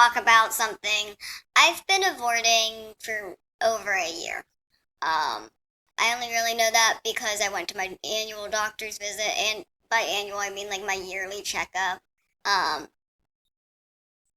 talk about something I've been avoiding for over a year. I only really know that because I went to my annual doctor's visit, and by annual I mean like my yearly checkup. Um,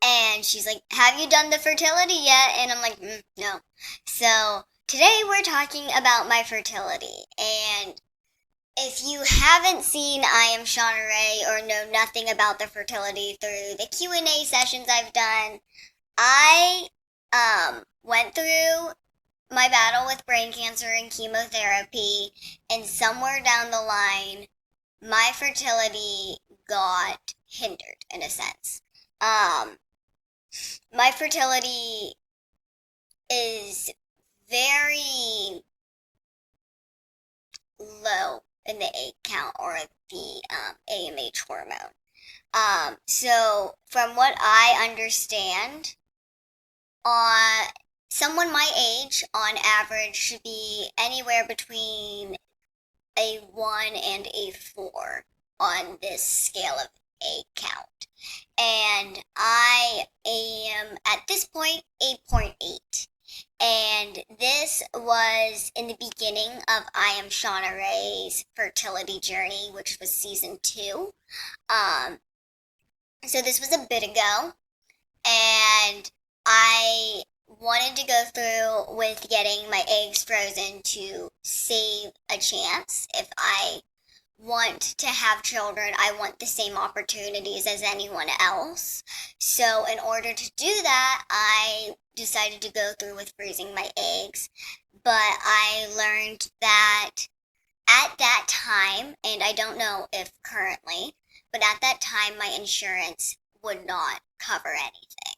and she's like, "Have you done the fertility yet?" And I'm like, "No." So today we're talking about my fertility, and if you haven't seen I Am Shauna Rae or know nothing about the fertility through the Q&A sessions I've done, I went through my battle with brain cancer and chemotherapy, and somewhere down the line, my fertility got hindered in a sense. My fertility is very low in the egg count or the AMH hormone. So from what I understand, on someone my age, on average, should be anywhere between a 1 and a 4 on this scale of egg count. And I am, at this point, 8.8. And this was in the beginning of I Am Shauna Rae's fertility journey, which was season 2. Um, so this was a bit ago, and I wanted to go through with getting my eggs frozen to save a chance. If I want to have children, I want the same opportunities as anyone else. So in order to do that, I decided to go through with freezing my eggs. But I learned that at that time, and I don't know if currently, but at that time my insurance would not cover anything.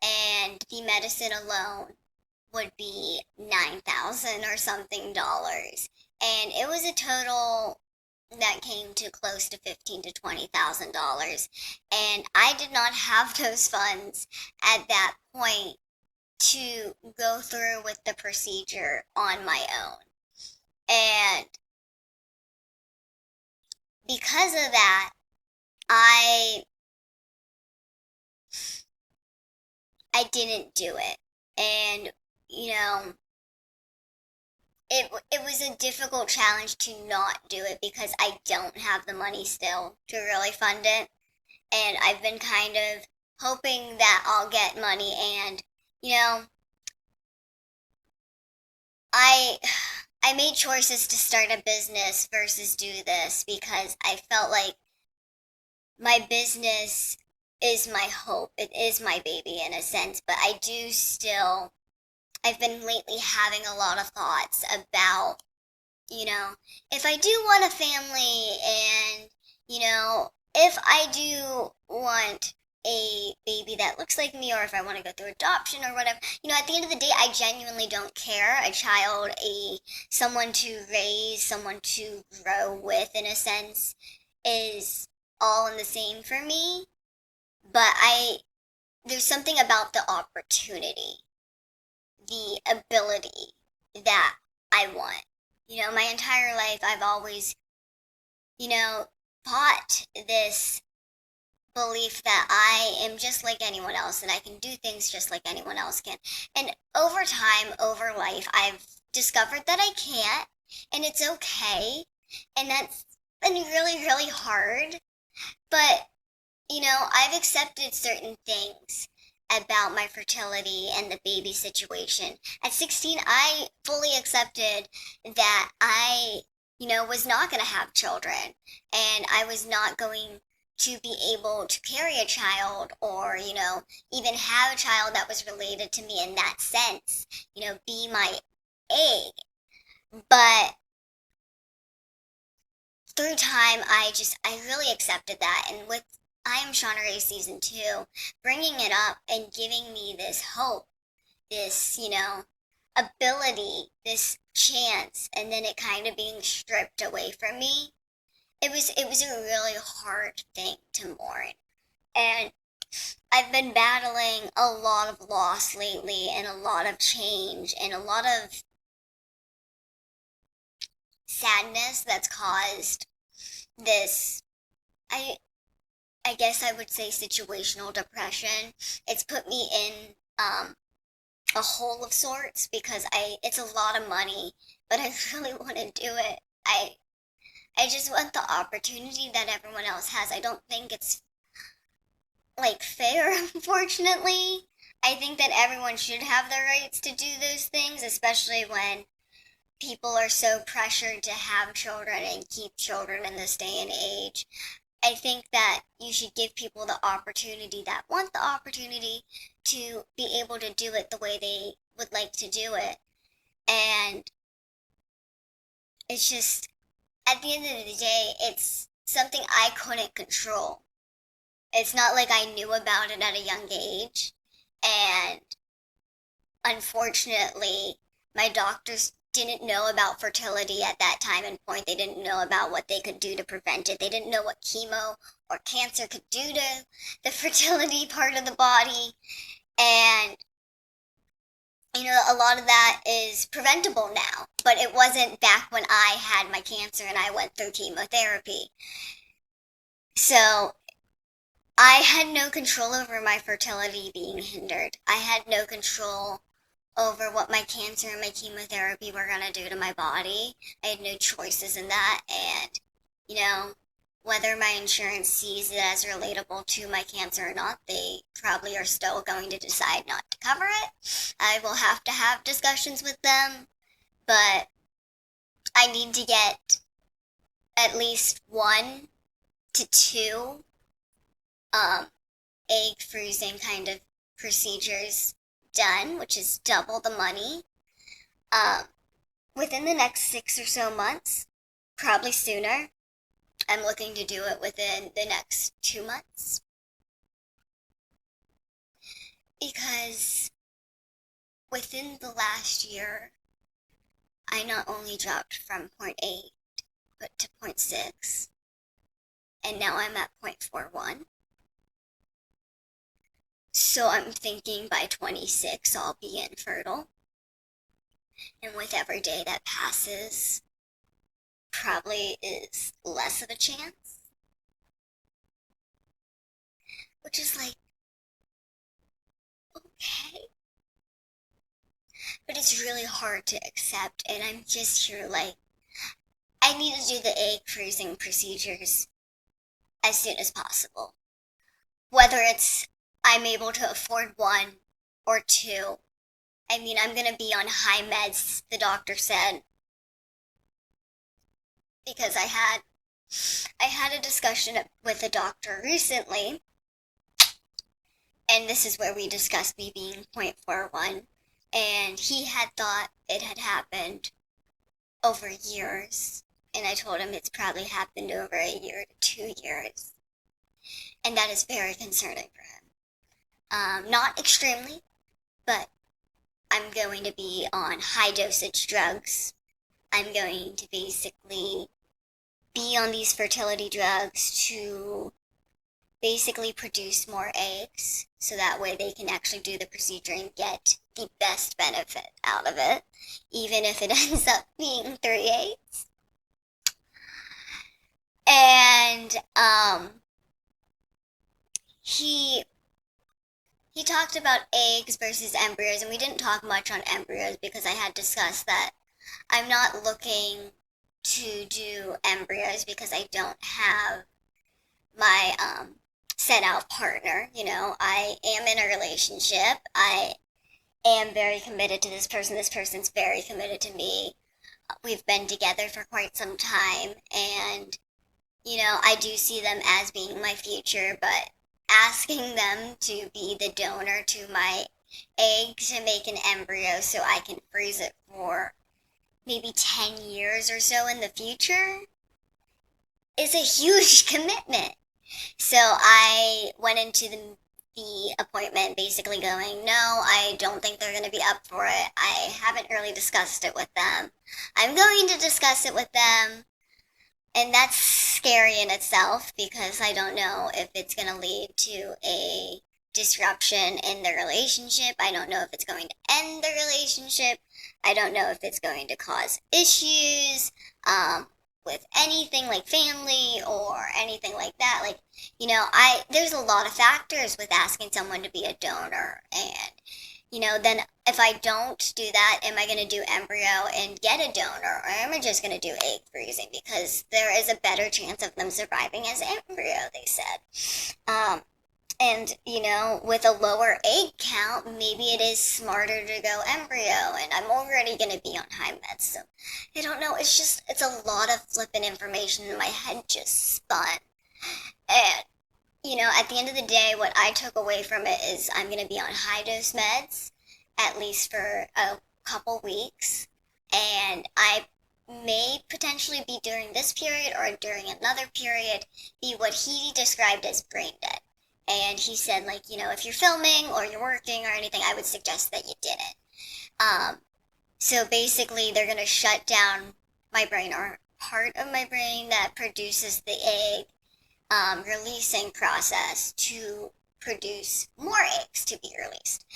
And the medicine alone would be 9,000 or something dollars. And it was a total that came to close to $15,000 to $20,000, and I did not have those funds at that point to go through with the procedure on my own. And because of that, I I didn't do it. And you know, it was a difficult challenge to not do it because I don't have the money still to really fund it. And I've been kind of hoping that I'll get money, and you know, I I made choices to start a business versus do this because I felt like my business is my hope. It is my baby in a sense, but I do still I've been lately having a lot of thoughts about, if I do want a family, and, if I do want a baby that looks like me, or if I want to go through adoption or whatever, at the end of the day, I genuinely don't care. A child, someone to raise, someone to grow with, in a sense, is all in the same for me. But there's something about the opportunity, the ability that I want. My entire life I've always, fought this belief that I am just like anyone else and I can do things just like anyone else can. And over time, over life, I've discovered that I can't, and it's okay. And that's been really, really hard. But, I've accepted certain things about my fertility and the baby situation. At 16, I fully accepted that I, was not going to have children, and I was not going to be able to carry a child, or, even have a child that was related to me in that sense, be my egg. But through time, I really accepted that. And with I Am Shauna Rae season 2, bringing it up and giving me this hope, this, ability, this chance, and then it kind of being stripped away from me, it was a really hard thing to mourn. And I've been battling a lot of loss lately, and a lot of change, and a lot of sadness that's caused this. I I guess I would say situational depression. It's put me in a hole of sorts because it's a lot of money, but I really want to do it. I just want the opportunity that everyone else has. I don't think it's like fair, unfortunately. I think that everyone should have the rights to do those things, especially when people are so pressured to have children and keep children in this day and age. I think that you should give people the opportunity that want the opportunity to be able to do it the way they would like to do it. And it's just, at the end of the day, it's something I couldn't control. It's not like I knew about it at a young age. And unfortunately, my doctors didn't know about fertility at that time and point. They didn't know about what they could do to prevent it. They didn't know what chemo or cancer could do to the fertility part of the body. And, a lot of that is preventable now, but it wasn't back when I had my cancer and I went through chemotherapy. So I had no control over my fertility being hindered. I had no control over what my cancer and my chemotherapy were going to do to my body. I had no choices in that. And, whether my insurance sees it as relatable to my cancer or not, they probably are still going to decide not to cover it. I will have to have discussions with them, but I need to get at least 1 to 2 egg freezing kind of procedures done, which is double the money, within the next 6 or so months, probably sooner. I'm looking to do it within the next 2 months. Because within the last year, I not only dropped from 0.8, but to 0.6, and now I'm at 0.41. So I'm thinking by 26 I'll be infertile. And with every day that passes, probably is less of a chance. Which is like, okay. But it's really hard to accept, and I'm just here like, I need to do the egg freezing procedures as soon as possible. Whether it's I'm able to afford 1 or 2. I mean, I'm going to be on high meds, the doctor said. Because I had a discussion with a doctor recently, and this is where we discussed me being 0.41, and he had thought it had happened over years, and I told him it's probably happened over a year to 2 years, and that is very concerning for him. Not extremely, but I'm going to be on high dosage drugs. I'm going to basically be on these fertility drugs to basically produce more eggs so that way they can actually do the procedure and get the best benefit out of it, even if it ends up being 3 eggs. And he talked about eggs versus embryos, and we didn't talk much on embryos because I had discussed that I'm not looking to do embryos because I don't have my set out partner. I am in a relationship. I am very committed to this person. This person's very committed to me. We've been together for quite some time, and I do see them as being my future, but asking them to be the donor to my egg to make an embryo so I can freeze it for maybe 10 years or so in the future is a huge commitment. So I went into the appointment basically going, no, I don't think they're going to be up for it. I haven't really discussed it with them. I'm going to discuss it with them. And that's scary in itself because I don't know if it's going to lead to a disruption in the relationship. I don't know if it's going to end the relationship. I don't know if it's going to cause issues. with anything like family or anything like that. Like, there's a lot of factors with asking someone to be a donor. And, then if I don't do that, am I going to do embryo and get a donor? Or am I just going to do egg freezing? Because there is a better chance of them surviving as embryo, they said. And, with a lower egg count, maybe it is smarter to go embryo, and I'm already going to be on high meds, so I don't know, it's a lot of flipping information, and my head just spun. And, at the end of the day, what I took away from it is I'm going to be on high dose meds, at least for a couple weeks, and I may potentially be during this period or during another period, be what he described as brain dead. And he said, like, if you're filming or you're working or anything, I would suggest that you didn't. So basically, they're going to shut down my brain or part of my brain that produces the egg releasing process to produce more eggs to be released.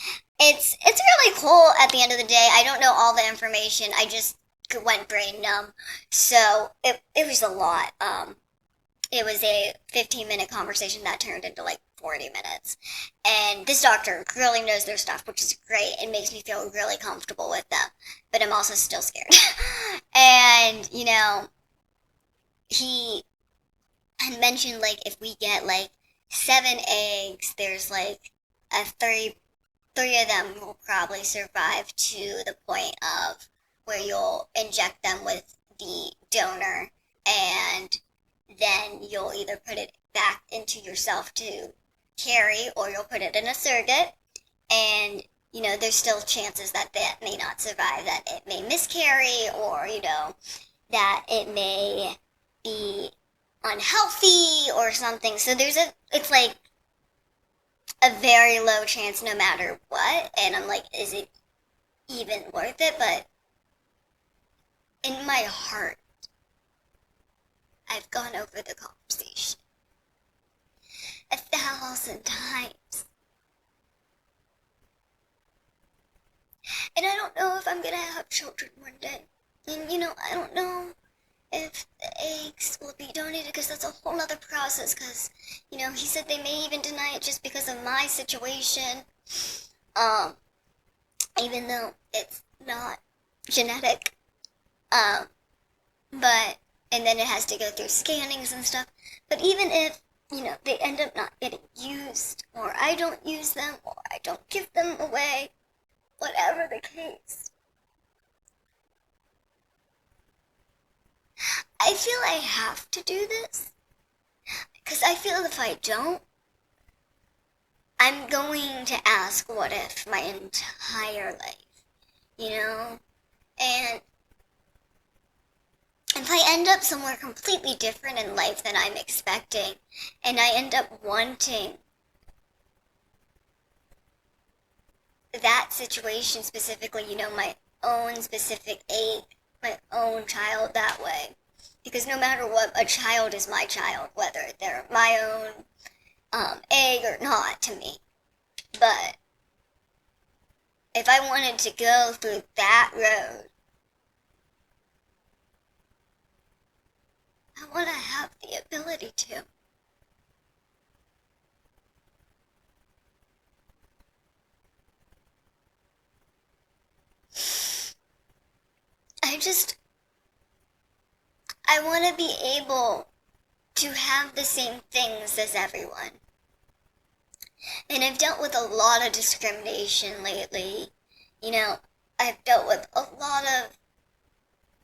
It's really cool at the end of the day. I don't know all the information. I just went brain numb. So it was a lot. It was a 15-minute conversation that turned into like 40 minutes. And this doctor really knows their stuff, which is great. It makes me feel really comfortable with them. But I'm also still scared. And, he had mentioned, like, if we get, like, 7 eggs, there's, like, three of them will probably survive to the point of where you'll inject them with the donor, and then you'll either put it back into yourself to carry, or you'll put it in a surrogate, and, there's still chances that that may not survive, that it may miscarry, or, that it may be unhealthy or something. So it's like a very low chance no matter what, and I'm like, is it even worth it? But in my heart, I've gone over the conversation 1,000 times. And I don't know if I'm gonna have children one day. And, I don't know if the eggs will be donated, because that's a whole other process, because, he said they may even deny it just because of my situation, even though it's not genetic, but, and then it has to go through scannings and stuff, but even if, they end up not getting used, or I don't use them, or I don't give them away, whatever the case, I feel I have to do this, because I feel if I don't, I'm going to ask what if my entire life, and if I end up somewhere completely different in life than I'm expecting, and I end up wanting that situation specifically, my own specific egg, my own child that way. Because no matter what, a child is my child, whether they're my own egg or not to me. But if I wanted to go through that road, I want to have the ability to. I want to be able to have the same things as everyone. And I've dealt with a lot of discrimination lately. I've dealt with a lot of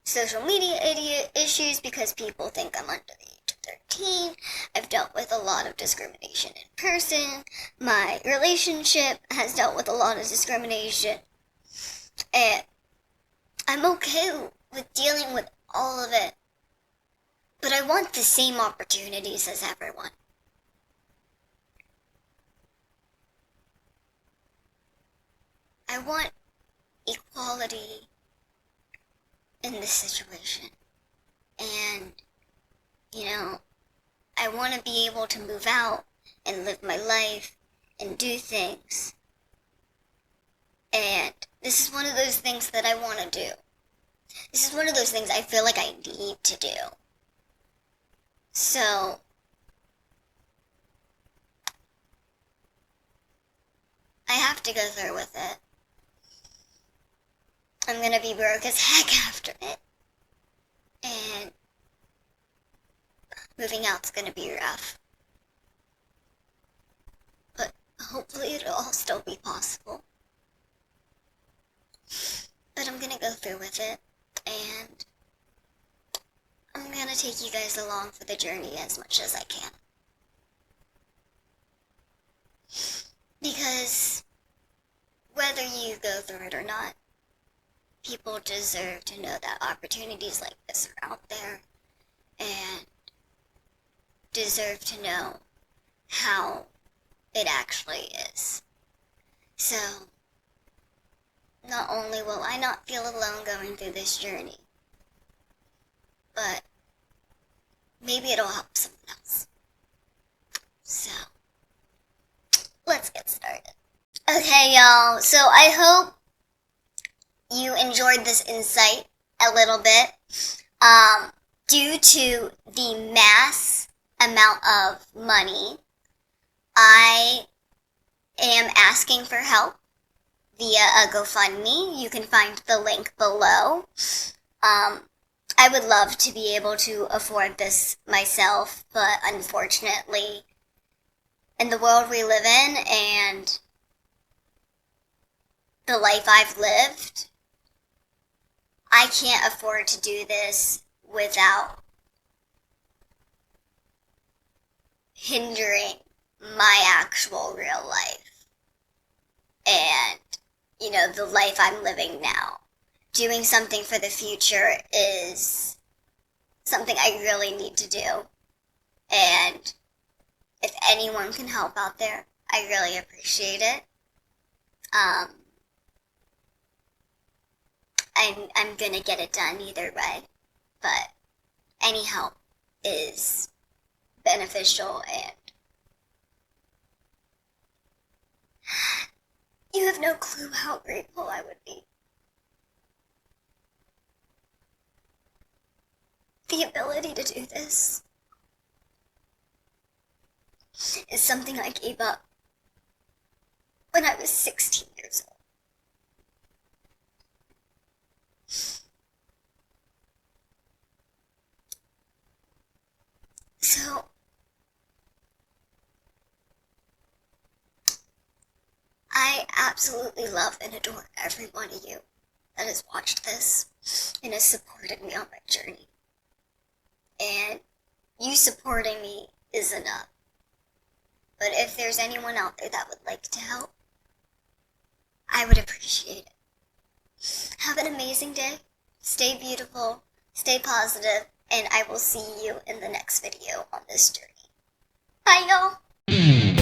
social media issues because people think I'm under the age of 13. I've dealt with a lot of discrimination in person. My relationship has dealt with a lot of discrimination. And I'm okay with dealing with all of it. But I want the same opportunities as everyone. I want equality in this situation. And, I want to be able to move out and live my life and do things. And this is one of those things that I want to do. This is one of those things I feel like I need to do. So, I have to go through with it. I'm gonna be broke as heck after it. And moving out's gonna be rough. But hopefully it'll all still be possible. But I'm gonna go through with it, and I'm gonna take you guys along for the journey as much as I can. Because whether you go through it or not, people deserve to know that opportunities like this are out there, and deserve to know how it actually is. So, not only will I not feel alone going through this journey, but maybe it'll help someone else. So, let's get started. Okay, y'all, so I hope you enjoyed this insight a little bit. Due to the mass amount of money, I am asking for help via a GoFundMe. You can find the link below. I would love to be able to afford this myself, but unfortunately, in the world we live in and the life I've lived, I can't afford to do this without hindering my actual real life and, the life I'm living now. Doing something for the future is something I really need to do. And if anyone can help out there, I really appreciate it. I'm gonna get it done either way, but any help is beneficial, and you have no clue how grateful I would be. The ability to do this is something I gave up when I was 16 years old. So, I absolutely love and adore every one of you that has watched this and has supported me on my journey. And you supporting me is enough. But if there's anyone out there that would like to help, I would appreciate it. Have an amazing day. Stay beautiful, stay positive, and I will see you in the next video on this journey. Bye, y'all!